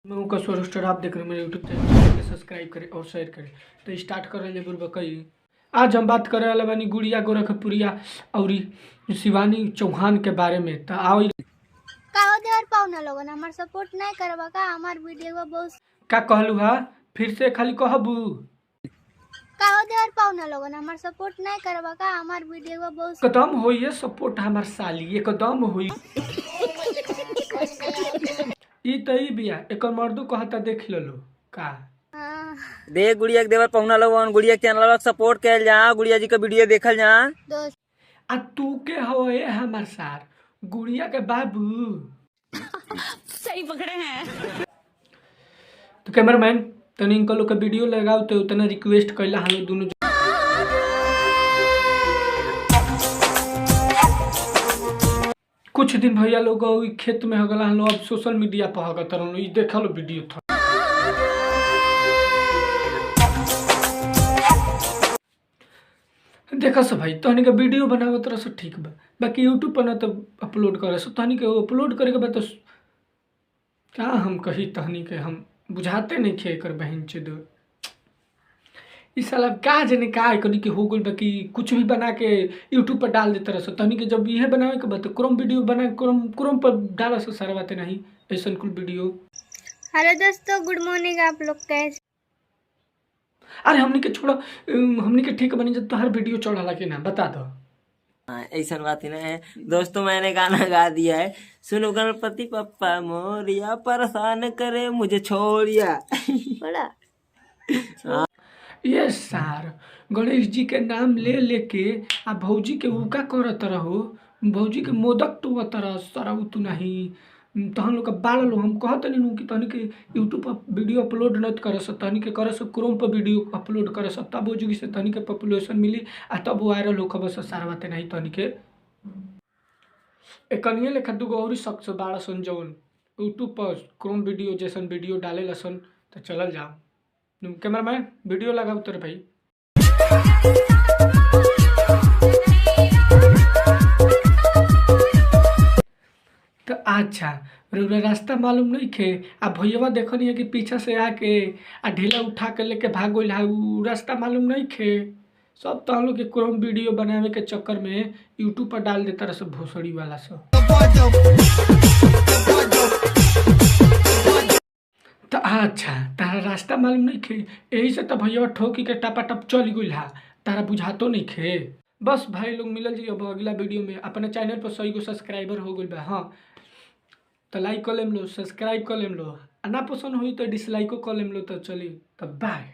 मैं उनका स्वरोस्टर आप देख रहे हैं मेरे यूट्यूब चैनल के सब्सक्राइब करें और शेयर करें। तो स्टार्ट कर रहे बुरबकई। आज हम बात करे वाला बानी गुड़िया गोरखपुरिया और शिवानी चौहान के बारे में। तो आओ का देवर पाउना लोगन हमार सपोर्ट नहीं करबा का हमार वीडियो बहुत का कहलू हा फिर से खाली कहबू का देवर पाउना लोगन हमार सपोर्ट नहीं करबा का हमार वीडियो बहुत एकदम होई है सपोर्ट हमार साली एकदम होई। ई तई बिया एक मर्दू कहता देख लो का देख गुड़िया के देवर पहुना लोगन गुड़िया के चैनल सपोर्ट कैल जा गुड़िया जी का वीडियो देखल जा। दोस्त आ तू के हो ए हमार सार गुड़िया के बाबू सही पकड़े हैं। तो कैमरामैन तनी इनका लोग का वीडियो लगाओ तो उतना रिक्वेस्ट कैला हम दोनों कुछ दिन भैया लोग खेत में हो गला हम लोग अब सोशल मीडिया पर होगा तरह लोग देखा लो वीडियो था। देखा सब भाई तहनी का वीडियो बनावे तरह से ठीक बा बाकी यूट्यूब पर ना तो अपलोड करे सो तहनी के अपलोड करे के बाद तो क्या हम कही तहनी के हम बुझाते नहीं खे कर बहन चुद इस साल का जने का कनी के हो गई बाकी कुछ भी बना के यूट्यूब पर डाल देते रहो तहनी के जब यह बनावे के बाद क्रोम वीडियो बना क्रोम पर डाला से सारा बातें नहीं ऐसा कुल वीडियो। हेलो दोस्तों गुड मॉर्निंग आप लोग कैसे अरे हमनी के छोड़ो हमनी के ठीक बनी जब तो हर वीडियो चढ़ा के ना बता दो। ऐसा बात ही ना है दोस्तों मैंने गाना गा दिया है सुनो गणपति पप्पा मोरिया परेशान करे मुझे छोड़िया बड़ा ये सार गणेश जी के नाम ले लेके आ भौजी के उका करत रहो भौजी के मोदक टू तरह सारा तू नहीं तहन लोग बाल लो हम कहत नहीं कि तहनी के यूट्यूब पर वीडियो अपलोड न करे सो तहनी के करे सो क्रोम पर वीडियो अपलोड करे सो तब भौजी से तहनी के पॉपुलेशन मिली आ तब वायरल हो खबर सारा बातें नहीं तहनी के एकनिए लेखा दूगो और शख्स बाड़ा सन जौन यूट्यूब पर क्रोम वीडियो जैसन वीडियो डाले सन तो चलल जाओ। कैमरामैन वीडियो लगाओ तेरे भाई। तो अच्छा रास्ता मालूम नहीं खे आ भैया देखो नहीं है कि पीछे से आके आ ढीला उठा के लेके भाग गई रास्ता मालूम नहीं खे सब तो हम लोग के क्रोम वीडियो बनावे के चक्कर में यूट्यूब पर डाल देता रहा सब भोसड़ी वाला सब। तो अच्छा तारा रास्ता मालूम नहीं खे यही से तो भैया ठोकी के टपा टप चल गई तारा बुझातो नहीं खे। बस भाई लोग मिलल जी अब अगला वीडियो में अपने चैनल पर 100 गो सब्सक्राइबर हो गई बा। हाँ तो लाइक कर लेम लो सब्सक्राइब कर लेम लो ना पसंद हुई तो डिसलाइको कर लेम लो तो चली तब बाय।